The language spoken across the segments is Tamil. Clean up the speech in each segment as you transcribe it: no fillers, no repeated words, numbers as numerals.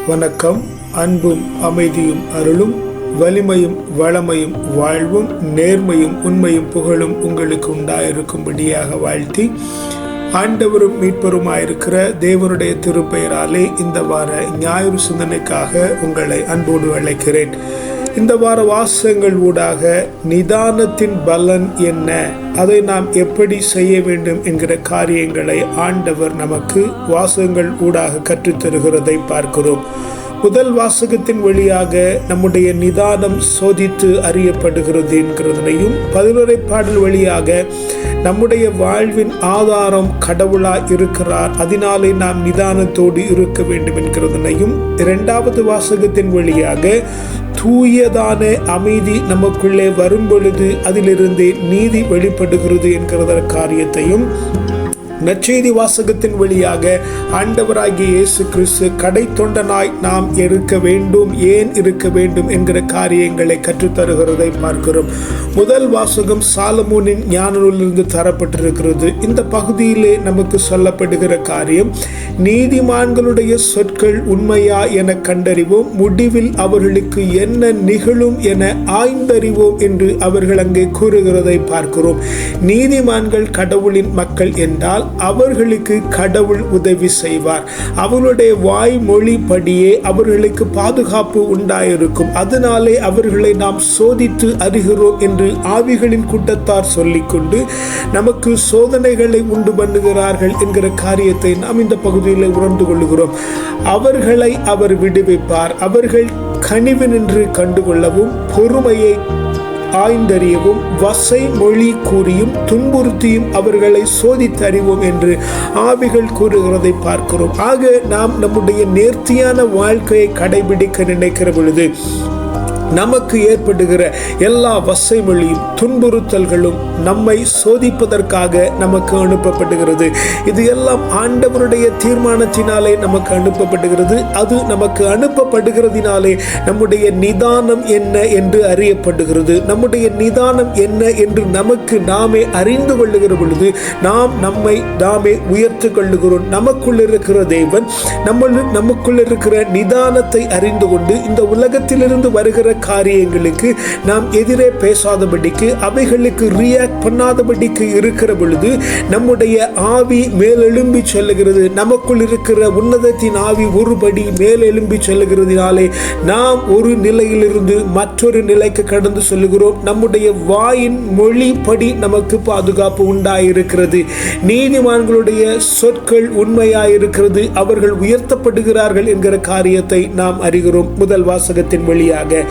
வணக்கம். அன்பும் அமைதியும் அருளும் வலிமையும் வளமையும் வாழ்வும் நேர்மையும் உண்மையும் புகழும் உங்களுக்கு உண்டாயிருக்கும்படியாக வாழ்த்தி, ஆண்டவரும் மீட்பருமாயிருக்கிற தேவனுடைய திருப்பெயராலே இந்த வார ஞாயிறு சிந்தனைக்காக உங்களை அன்போடு அழைக்கிறேன். இந்த வார வாசகங்கள் ஊடாக நிதானத்தின் பலன் என்ன, அதை நாம் எப்படி செய்ய வேண்டும் என்கிற காரியங்களை ஆண்டவர் நமக்கு வாசகங்கள் ஊடாக கற்றுத்தருகிறதை பார்க்கிறோம். முதல் வாசகத்தின் வழியாக நம்முடைய நிதானம் சோதித்து அறியப்படுகிறது என்கிறதனையும், 11 பாடல் வழியாக நம்முடைய வாழ்வின் ஆதாரம் கடவுளாய் இருக்கிறார், அதனாலே நாம் நிதானத்தோடு இருக்க வேண்டும் என்கிறதனையும், 2வது வாசகத்தின் வழியாக தூயதான அமைதி நமக்குள்ளே வரும் பொழுது அதிலிருந்தே நீதி வெளிப்படுகிறது என்கிற காரியத்தையும், நற்செய்தி வாசகத்தின் வழியாக ஆண்டவராகிய இயேசு கிறிஸ்து கடை தொண்டனாய் நாம் இருக்க வேண்டும், ஏன் இருக்க வேண்டும் என்கிற காரியங்களை கற்றுத்தருகிறதை பார்க்கிறோம். முதல் வாசகம் சாலமோனின் ஞான நூலிலிருந்து தரப்பட்டிருக்கிறது. இந்த பகுதியிலே நமக்கு சொல்லப்படுகிற காரியம், நீதிமான்களுடைய சொற்கள் உண்மையா என கண்டறிவோம், முடிவில் அவர்களுக்கு என்ன நிகழும் என ஆய்ந்தறிவோம் என்று அவர்கள் அங்கே கூறுகிறதை பார்க்கிறோம். நீதிமான்கள் கடவுளின் மக்கள் என்றால் அவர்களுக்கு கடவுள் உதவி செய்வார். அவர்களுடைய வாய்மொழிப்படியே அவர்களுக்கு பாதுகாப்பு உண்டாயிருக்கும். அதனாலே அவர்களை நாம் சோதித்து அறிகிறோம் என்று ஆவிகளின் கூட்டத்தார் சொல்லிக்கொண்டு நமக்கு சோதனைகளை உண்டு பண்ணுகிறார்கள் என்கிற காரியத்தை நாம் இந்த பகுதியில் உணர்ந்து கொள்கிறோம். அவர்களை அவர் விடுவிப்பார். அவர்கள் கனிவு நின்று கண்டுகொள்ளவும், பொறுமையை ஆய்ந்தறியவும், வசை மொழி கூறியும் துன்புறுத்தியும் அவர்களை சோதித்தறிவோம் என்று ஆவிகள் கூறுகிறதை பார்க்கிறோம். ஆக நாம் நம்முடைய நேர்த்தியான வாழ்க்கையை கடைபிடிக்க நினைக்கிற பொழுது நமக்கு ஏற்படுகிற எல்லா வசைமொழியும் துன்புறுத்தல்களும் நம்மை சோதிப்பதற்காக நமக்கு அனுப்பப்படுகிறது. இது எல்லாம் ஆண்டவருடைய தீர்மானத்தினாலே நமக்கு அனுப்பப்படுகிறது. அது நமக்கு அனுப்பப்படுகிறதினாலே நம்முடைய நிதானம் என்ன என்று அறியப்படுகிறது. நம்முடைய நிதானம் என்ன என்று நமக்கு நாமே அறிந்து கொள்ளுகிற பொழுது நாம் நம்மை நாமே உயர்த்து கொள்ளுகிறோம். நமக்குள் இருக்கிற தேவன் நமக்குள் இருக்கிற நிதானத்தை அறிந்து கொண்டு இந்த உலகத்திலிருந்து வருகிற காரியங்களுக்கு நாம் எதிரே பேசாதபடிக்கு, அவைகளுக்கு ரியாக்ட் பண்ணாதபடிக்கு இருக்கிற பொழுது நம்முடைய ஆவி மேலெழும்பி செல்லுகிறது. நமக்குள் இருக்கிற உன்னதத்தின் ஆவி ஒருபடி மேலெழும்பி செல்லுகிறதினாலே நாம் ஒரு நிலையிலிருந்து மற்றொரு நிலைக்கு கடந்து செல்லுகிறோம். நம்முடைய வாயின் மொழிப்படி நமக்கு பாதுகாப்பு உண்டாயிருக்கிறது. நீதிமான்களுடைய சொற்கள் உண்மையாயிருக்கிறது. அவர்கள் உயர்த்தப்படுகிறார்கள் என்கிற காரியத்தை நாம் அறிகிறோம். முதல் வாசகத்தின் வழியாக,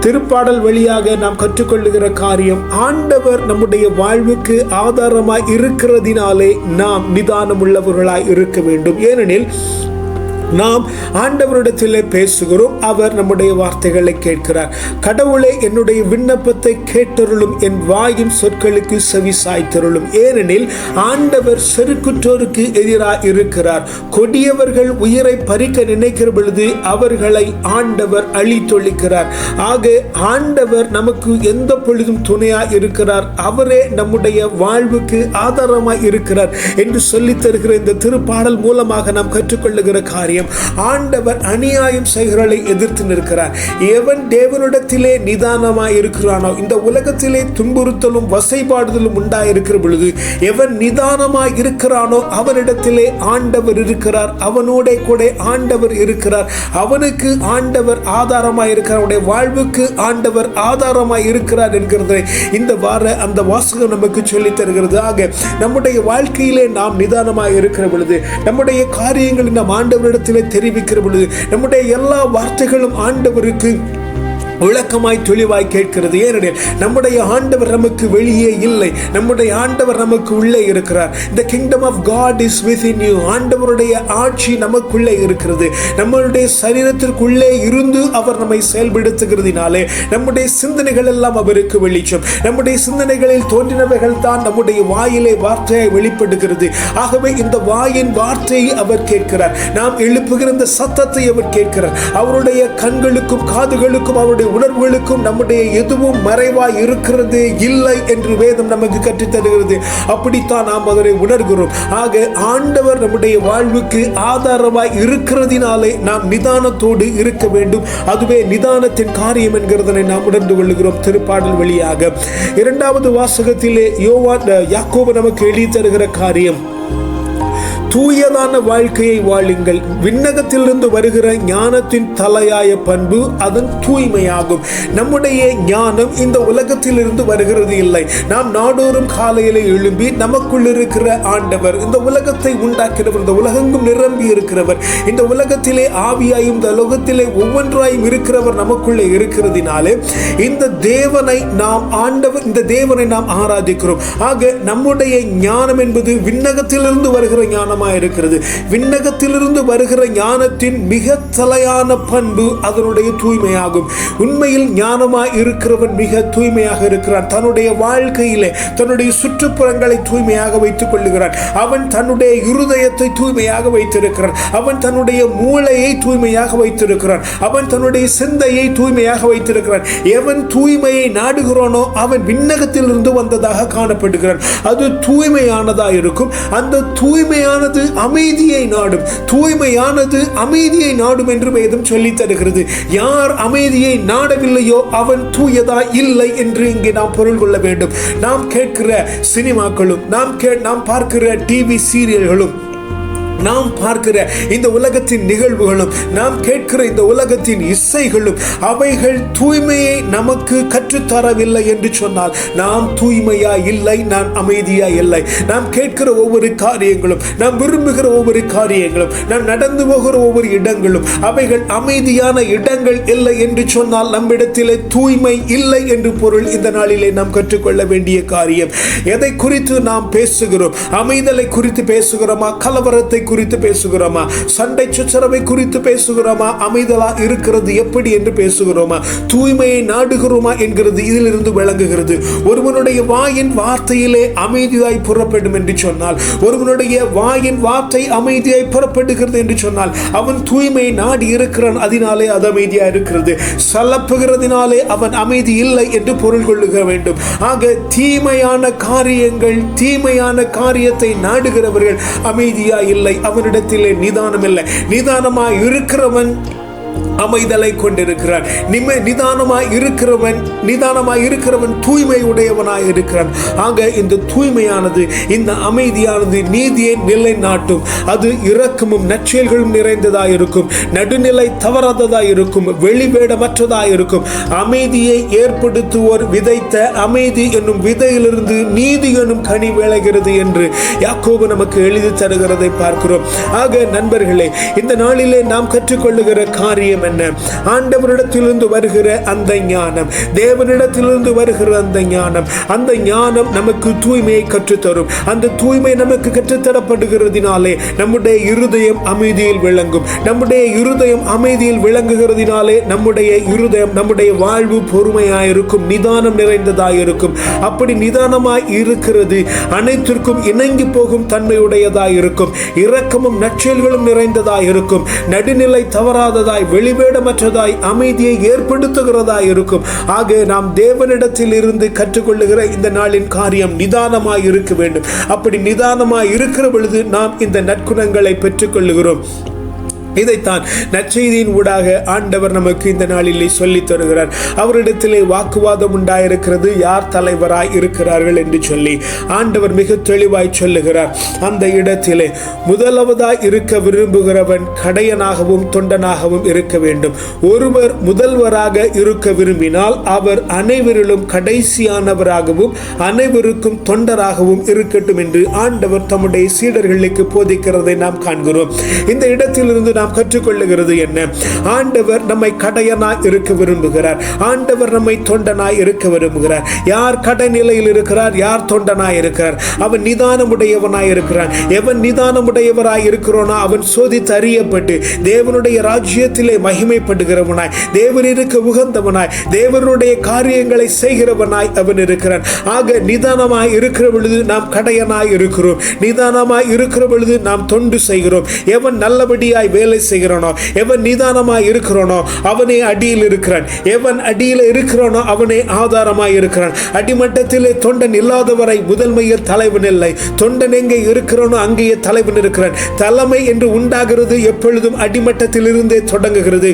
திருப்பாடல் வழியாக நாம் கற்றுக்கொள்ளுகிற காரியம், ஆண்டவர் நம்முடைய வாழ்வுக்கு ஆதாரமாய் இருக்கிறதினாலே நாம் நிதானம் உள்ளவர்களாய் இருக்க வேண்டும். ஏனெனில் நாம் ஆண்டவரிடத்திலே பேசுகிறோம், அவர் நம்முடைய வார்த்தைகளை கேட்கிறார். கடவுளே, என்னுடைய விண்ணப்பத்தை கேட்டருளும், என் வாயின் சொற்களுக்கு செவி சாய்த்தருளும். ஏனெனில் ஆண்டவர் செருக்குற்றோருக்கு எதிராக இருக்கிறார். கொடியவர்கள் உயிரை பறிக்க நினைக்கிற பொழுது அவர்களை ஆண்டவர் அழித்தொழிக்கிறார். ஆக ஆண்டவர் நமக்கு எந்த பொழுதும் துணையாய் இருக்கிறார். அவரே நம்முடைய வாழ்வுக்கு ஆதாரமாய் இருக்கிறார் என்று சொல்லித் தருகிற இந்த திருப்பாடல் மூலமாக நாம் கற்றுக்கொள்ளுகிற காரியம், ஆண்டவர் அநியாயம் செய்கிறவர்களை எதிர்த்து நிற்கிறார். எவன் தேவனிடத்திலே நிதானமாய் இருக்கிறானோ, இந்த உலகத்திலே துன்புறுத்தலும் வசைபாடுதலும் உண்டாயிருக்கிற பொழுது எவன் நிதானமாய் இருக்கிறானோ அவனிடத்திலே ஆண்டவர் இருக்கிறார். அவனோட கூட ஆண்டவர் இருக்கிறார். அவனுக்கு ஆண்டவர் ஆதாரமாய் இருக்கிறார். அவனுடைய வாழ்வுக்கு ஆண்டவர் ஆதாரமாய் இருக்கிறார் என்கிறதை இந்த வார அந்த வாசகம் நமக்கு சொல்லித் தருகிறது. ஆக நம்முடைய வாழ்க்கையிலே நாம் நிதானமாய் இருக்கிற பொழுது, நம்முடைய காரியங்களை நாம் ஆண்டவரிடத்தில் தெரிவிக்கிற பொழுது, நம்முடைய எல்லா வார்த்தைகளும் ஆண்டவருக்கு விளக்கமாய் தெளிவாய் கேட்கிறது. ஏனெனில் நம்முடைய ஆண்டவர் நமக்கு வெளியே இல்லை, நம்முடைய ஆண்டவர் நமக்கு உள்ளே இருக்கிறார். The kingdom of God is within you. ஆண்டவருடைய ஆட்சி நமக்குள்ளே இருக்கிறது. நம்முடைய சரீரத்திற்குள்ளே இருந்து அவர் நம்மை செயல்படுத்துகிறதினாலே நம்முடைய சிந்தனைகள் எல்லாம் அவருக்கு வெளிச்சம். நம்முடைய சிந்தனைகளில் தோன்றினவைகள் தான் நம்முடைய வாயிலே வார்த்தையை வெளிப்படுகிறது. ஆகவே இந்த வாயின் வார்த்தையை அவர் கேட்கிறார். நாம் எழுப்புகிற இந்த சத்தத்தை அவர் கேட்கிறார். அவருடைய கண்களுக்கும் காதுகளுக்கும் அவருடைய நம்முடைய உணர்வுகளுக்கும் நம்முடைய எதுவும் மறைவாய் இருக்கிறது இல்லை என்று வேதம் நமக்கு கற்றுத் தருகிறது. அப்படித்தான் நாம் அதனை உணர்கிறோம். ஆக ஆண்டவர் நம்முடைய வாழ்வுக்கு ஆதாரமாய் இருக்கிறதினாலே நாம் நிதானத்தோடு இருக்க வேண்டும். அதுவே நிதானத்தின் காரியம் என்கிறதனை நாம் உணர்ந்து கொள்கிறோம் திருப்பாடல் வழியாக. இரண்டாவது வாசகத்திலே யாக்கோபு நமக்கு எழுதி தருகிற காரியம், தூயதான வாழ்க்கையை வாழுங்கள். விண்ணகத்திலிருந்து வருகிற ஞானத்தின் தலையாய பண்பு அதன் தூய்மையாகும். நம்முடைய ஞானம் இந்த உலகத்திலிருந்து வருகிறது இல்லை. நாம் நாடோறும் காலையிலே எழும்பி நமக்குள் இருக்கிற ஆண்டவர், இந்த உலகத்தை உண்டாக்கிறவர், இந்த உலகெங்கும் நிரம்பி இருக்கிறவர், இந்த உலகத்திலே ஆவியாயும் இந்த உலகத்திலே ஒவ்வொன்றாயும் இருக்கிறவர் நமக்குள்ளே இருக்கிறதினாலே இந்த தேவனை நாம் நாம் ஆராதிக்கிறோம். ஆக நம்முடைய ஞானம் என்பது விண்ணகத்திலிருந்து வருகிற ஞானம் இருக்கிறது. விண்ணகத்திலிருந்து வருகிற ஞானத்தின் மிக தலையான பண்பு அதனுடைய தூய்மையாகும். உண்மையில் ஞானமாய் இருக்கிறவன் மிக தூய்மையாக இருக்கிறான். தன்னுடைய வாழ்க்கையிலே தன்னுடைய சுற்றுப்புறங்களை தூய்மையாக வைத்துக் கொள்ளுகிறான். அவன் தன்னுடைய இருதயத்தை தூய்மையாக வைத்திருக்கிறான். அவன் தன்னுடைய மூளையை தூய்மையாக வைத்திருக்கிறான். அவன் தன்னுடைய சிந்தையை தூய்மையாக வைத்திருக்கிறான். எவன் தூய்மையை நாடுகிறானோ அவன் விண்ணகத்திலிருந்து வந்ததாக காணப்படுகிறான். அது தூய்மையானதாக இருக்கும். அந்த தூய்மையானது அமைதியை நாடும். தூய்மையானது அமைதியை நாடும் என்று வேதம் சொல்லித் தருகிறது. யார் அமைதியை நாடவில்லையோ அவன் தூயதா இல்லை என்று இங்கே நாம் பொருள் கொள்ள வேண்டும். நாம் கேட்கிற சினிமாக்களும் நாம் பார்க்கிற டிவி சீரியல்களும், நாம் பார்க்கிற இந்த உலகத்தின் நிகழ்வுகளும், நாம் கேட்கிற இந்த உலகத்தின் இசைகளும், அவைகள் தூய்மையை நமக்கு கற்றுத்தரவில்லை என்று சொன்னால் நாம் தூய்மையா இல்லை, நான் அமைதியா இல்லை. நாம் கேட்கிற ஒவ்வொரு காரியங்களும், நாம் விரும்புகிற ஒவ்வொரு காரியங்களும், நாம் நடந்து போகிற ஒவ்வொரு இடங்களும் அவைகள் அமைதியான இடங்கள் இல்லை என்று சொன்னால் நம்மிடத்திலே தூய்மை இல்லை என்று பொருள். இந்த நாளிலே நாம் கற்றுக்கொள்ள வேண்டிய காரியம், எதை குறித்து நாம் பேசுகிறோம்? அமைதலை குறித்து பேசுகிறோமா? கலவரத்தை குறித்து பேசுகிறோமா? சண்டை சச்சரவை குறித்து பேசுகிறோமா? அமைதலா இருக்கிறது எப்படி என்று பேசுகிறோமா? தூய்மையை நாடுகிறோமா என்கிறது இதிலிருந்து விளங்குகிறது. ஒருவனுடைய வாயின் வார்த்தையிலே அமைதியாய் புறப்படும் என்று சொன்னால், ஒருவனுடைய வாயின் வார்த்தை அமைதியாய் புறப்படுகிறது என்று சொன்னால் அவன் தூய்மையை நாடி இருக்கிறான். அதனாலே அது அமைதியா இருக்கிறது. சலப்புகிறதினாலே அவன் அமைதி இல்லை என்று பொருள் கொள்ளுக வேண்டும். ஆக தீமையான காரியங்கள், தீமையான காரியத்தை நாடுகிறவர்கள் அமைதியா இல்லை. அவனிடத்திலே நிதானம் இல்லை. நிதானமாய் இருக்கிறவன் அமைதலை கொண்டிருக்கிறான். நிதானமாய் இருக்கிறவன் தூய்மை உடையவனாய் இருக்கிறான். ஆக இந்த தூய்மையானது, இந்த அமைதியானது நீதியை நிலைநாட்டும். அது இரக்கமும் நற்செயல்களும் நிறைந்ததாய் இருக்கும். நடுநிலை தவறாததாய் இருக்கும். வெளிவேடமற்றதாய் இருக்கும். அமைதியை ஏற்படுத்துவோர் விதைத்த அமைதி என்னும் விதையிலிருந்து நீதி என்னும் கனி விளைகிறது என்று யாக்கோபு நமக்கு எழுதி தருகிறதை பார்க்கிறோம். ஆக நண்பர்களே, இந்த நாளிலே நாம் கற்றுக்கொள்ளுகிற காரியம் என்ன? ஆண்டவரிடத்திலிருந்து வருகிற அந்த ஞானம், தேவனிடத்திலிருந்து வருகிற அந்த ஞானம், அந்த ஞானம் நமக்கு தூய்மையை கற்றுத்தரும். அந்த தூய்மை நமக்கு கற்றுத்தரப்படுகிறதினாலே நம்முடைய இருதயம் அமைதியில் விளங்கும். நம்முடைய இருதயம் அமைதியில் விளங்குகிறதினாலே நம்முடைய இருதயம், நம்முடைய வாழ்வு பொறுமையாயிருக்கும், நிதானம் நிறைந்ததாயிருக்கும். அப்படி நிதானமாய் இருக்கிறது அனைத்திற்கும் இணங்கி போகும் தன்மையுடையதாயிருக்கும். இரக்கமும் நற்செயல்களும் நிறைந்ததாயிருக்கும். நடுநிலை தவறாததாய், வெளிவேடமற்றதாய், அமைதியை ஏற்படுத்துகிறதாய் இருக்கும். ஆக நாம் தேவனிடத்தில் இருந்து கற்றுக்கொள்ளுகிற இந்த நாளின் காரியம் நிதானமாய் இருக்க வேண்டும். அப்படி நிதானமாய் இருக்கிற பொழுது நாம் இந்த நற்குணங்களை பெற்றுக் கொள்ளுகிறோம். இதைத்தான் நற்செய்தியின் ஊடாக ஆண்டவர் நமக்கு இந்த நாளிலே சொல்லித் தருகிறார். அவரிடத்திலே வாக்குவாதம் உண்டாயிருக்கிறது, யார் தலைவராய் இருக்கிறார்கள் என்று சொல்லி ஆண்டவர் மிக தெளிவாய் சொல்லுகிறார். அந்த இடத்திலே முதலாவதாய் இருக்க விரும்புகிறவன் கடையனாகவும் தொண்டனாகவும் இருக்க வேண்டும். ஒருவர் முதல்வராக இருக்க விரும்பினால் அவர் அனைவரிலும் கடைசியானவராகவும் அனைவருக்கும் தொண்டராகவும் இருக்கட்டும் என்று ஆண்டவர் தம்முடைய சீடர்களுக்கு போதிக்கிறதை நாம் காண்கிறோம். இந்த இடத்திலிருந்து நாம் கற்றுக்கொள்ளுகிறது என்ன? ஆண்டவர் நம்மை கடையனாய் இருக்க விரும்புகிறார். ஆண்டவர் நம்மை தொண்டனாய் இருக்க விரும்புகிறார். யார் கடைநிலையில் இருக்கிறார்? யார் தொண்டனாய் இருக்கிறார்? அவன் நிதானமுடையவனாய் இருக்கிறான். எவன் நிதானமுடையவராய் இருக்கிறோனா அவன் சோதித்து அறியப்பட்டு தேவனுடைய ராஜ்யத்திலே மகிமைப்படுகிறவனாய், தேவனிற்கு உகந்தவனாய், தேவனுடைய காரியங்களை செய்கிறவனாய் அவன் இருக்கிறான். ஆக நிதானமாய் இருக்கிற பொழுது நாம் கடையனாய் இருக்கிறோம். நிதானமாய் இருக்கிற பொழுது நாம் தொண்டு செய்கிறோம். எவன் நல்லபடியாய் வேலை வேலை செய்கிறானோ, எவன் நிதானமாய் இருக்கிறானோ அவனே அடியில் இருக்கிறான், எவன் அடியில் இருக்கிறானோ அவனே ஆதாரமாய் இருக்கிறான். அடிமட்டத்திலே தொண்டன் இல்லாதவரை முதன்மையில் தலைவன் இல்லை. தொண்டன் எங்கே இருக்கிறானோ அங்கேயே தலைவன் இருக்கிறான். தலைமை என்று உண்டாகிறது எப்பொழுதும் அடிமட்டத்தில் இருந்தே தொடங்குகிறது.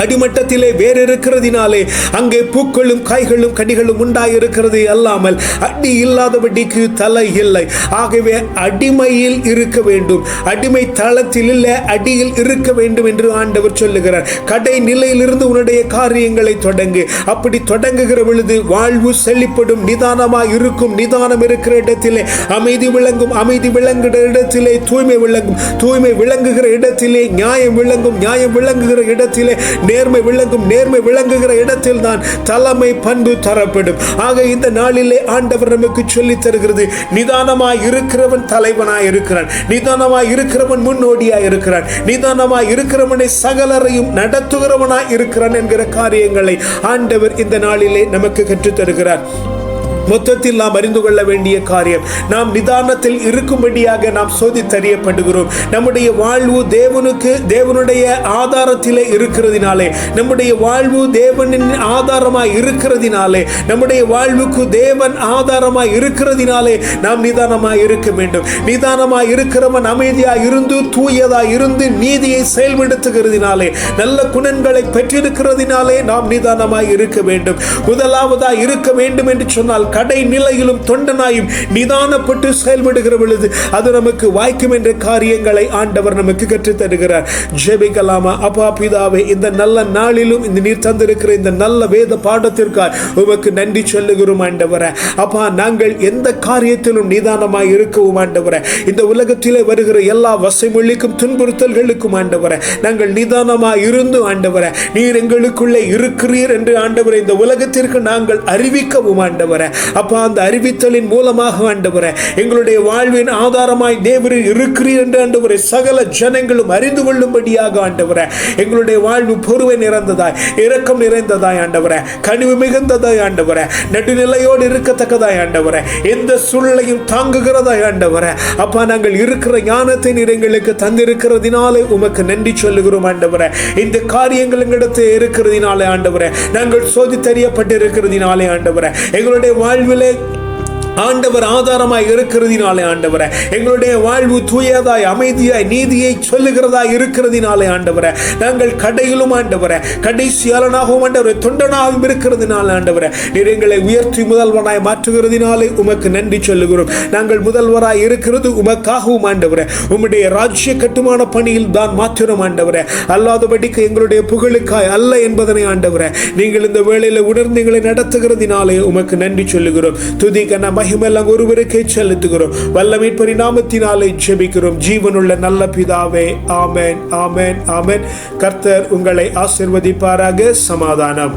அடிமட்டத்திலே வேறு இருக்கிறதினாலே அங்கே பூக்களும் காய்களும் கனிகளும் உண்டாயிருக்கிறது அல்லாமல் அடி இல்லாதபடிக்கு தலை இல்லை. ஆகவே அடிமையில் இருக்க வேண்டும், அடிமை தளத்தில் இல்லை, அடியில் இருக்க வேண்டும் என்று ஆண்டவர் சொல்லுகிறார். கடை நிலையிலிருந்து உன்னுடைய காரியங்களை தொடங்கு. அப்படி தொடங்குகிற பொழுது வாழ்வு செழிப்படும். நிதானமாக இருக்கும். நிதானம் இருக்கிற இடத்திலே அமைதி விளங்கும். அமைதி விளங்குகிற இடத்திலே தூய்மை விளங்கும். தூய்மை விளங்குகிற இடத்திலே நியாயம் விளங்கும். நியாயம் விளங்குகிற இடத்திலே நேர்மை விளங்கும். நேர்மை விளங்குகிற இடத்தில் தான் தலைமை பண்பு தரப்படும். ஆக இந்த நாளிலே ஆண்டவர் நமக்கு சொல்லி தருகிறது, நிதானமாய் இருக்கிறவன் தலைவனாய் இருக்கிறான், நிதானமாய் இருக்கிறவன் முன்னோடியாய் இருக்கிறான், நிதானமாய் இருக்கிறவனை சகலரையும் நடத்துகிறவனாய் இருக்கிறான் என்கிற காரியங்களை ஆண்டவர் இந்த நாளிலே நமக்கு கற்றுத் தருகிறார். மொத்தத்தில் நாம் அறிந்து கொள்ள வேண்டிய காரியம், நாம் நிதானத்தில் இருக்கும்படியாக நாம் சோதித்தறியப்படுகிறோம். நம்முடைய வாழ்வு தேவனுடைய ஆதாரத்திலே இருக்கிறதினாலே, நம்முடைய வாழ்வு தேவனின் ஆதாரமாய் இருக்கிறதினாலே, நம்முடைய வாழ்வுக்கு தேவன் ஆதாரமாய் இருக்கிறதினாலே நாம் நிதானமாய் இருக்க வேண்டும். நிதானமாய் இருக்கிறவன் அமைதியாய் இருந்து தூயதாய் இருந்து நீதியை செயல்படுத்துகிறதினாலே, நல்ல குணங்களை பெற்றிருக்கிறதினாலே நாம் நிதானமாய் இருக்க வேண்டும். முதலாவதாய் இருக்க வேண்டும் என்று சொன்னால் கடை நிலையிலும் தொண்டனாயும் நிதானப்பட்டு செயல்படுகிற பொழுது அது நமக்கு வாய்க்கும் என்ற காரியங்களை ஆண்டவர் நமக்கு கற்றுத் தருகிறார். ஜெபிக்கலாமா? அப்பா பிதாவே, இந்த நல்ல நாளிலும் இந்த நீர் தந்திருக்கிற இந்த நல்ல வேத பாடத்திற்காக உமக்கு நன்றி சொல்லுகிறோம் ஆண்டவரே. அப்பா, நாங்கள் எந்த காரியத்திலும் நிதானமாய் இருக்கவும் ஆண்டவரே, இந்த உலகத்திலே வருகிற எல்லா வசைமொழிக்கும் துன்புறுத்தல்களுக்கும் ஆண்டவரே நாங்கள் நிதானமாய் இருந்து ஆண்டவரே நீர் எங்களுக்குள்ளே இருக்கிறீர் என்று ஆண்டவரே இந்த உலகத்திற்கு நாங்கள் அறிவிக்கவும் ஆண்டவரே. அப்பா, அந்த அறிவித்தலின் மூலமாக ஆண்டவரே எங்களுடைய வாழ்வின் ஆதாரமாய் தேவரே இருக்கிறீர் என்று ஆண்டவரே சகல ஜனங்களும் அறிந்து கொள்ளும்படியாக ஆண்டவரே எங்களுடைய வாழ்வு பொறுமை நிறைந்ததாய், இரக்கம் நிறைந்ததாய் ஆண்டவரே, கனிவு மிகுந்ததாய் ஆண்டவரே, நடுநிலையோடு இருக்கத்தக்கதாய் ஆண்டவரே, எந்த சூழ்நிலையும் தாங்குகிறதாய் ஆண்டவரே. அப்பா, நாங்கள் இருக்கிற ஞானத்தை நீர் எங்களுக்கு தந்திருக்கிறதினாலே உமக்கு நன்றி சொல்லுகிறோம் ஆண்டவரே. இந்த காரியங்கள் எங்களிடத்தில் இருக்கிறதினாலே ஆண்டவரே, நாங்கள் சோதித்தறியப்பட்டு இருக்கிறதினாலே ஆண்டவரே, எங்களுடைய வாழ்விலே ஆண்டவர் ஆதாரமாய் இருக்கிறதினாலே ஆண்டவரே எங்களுடைய வாழ்வு தூயதாய் அமைதியாய் நீதியை சொல்லுகிறதாய் இருக்கிறதினாலே ஆண்டவரே நாங்கள் கடையிலும் ஆண்டவரே கடைசியாளனாகவும் ஆண்டவரே தொண்டனாகவும் இருக்கிறதினாலே ஆண்டவரே நீர் எங்களை உயர்த்தி முதல்வனாய் மாற்றுகிறதினாலே உமக்கு நன்றி சொல்லுகிறோம். நாங்கள் முதல்வராய் இருக்கிறது உமக்காகவும் ஆண்டவரே உம்முடைய ராஜ்ய கட்டுமான பணியில் தான் மாற்றுகிறோம் ஆண்டவரே, அல்லாதபடிக்கு எங்களுடைய புகழுக்காய் அல்ல என்பதனை ஆண்டவரே நீங்கள் இந்த வேளையில் உணர்ந்து எங்களை நடத்துகிறதினாலே உமக்கு நன்றி சொல்லுகிறோம். துதிக்க மகிமையெல்லாம் ஒருவருக்கே செலுத்துகிறோம். வல்ல மீட்பரின் நாமத்தினாலே ஜெபிக்கிறோம் ஜீவனுள்ள நல்ல பிதாவே. ஆமென், ஆமென், ஆமென். கர்த்தர் உங்களை ஆசீர்வதிப்பாராக. சமாதானம்.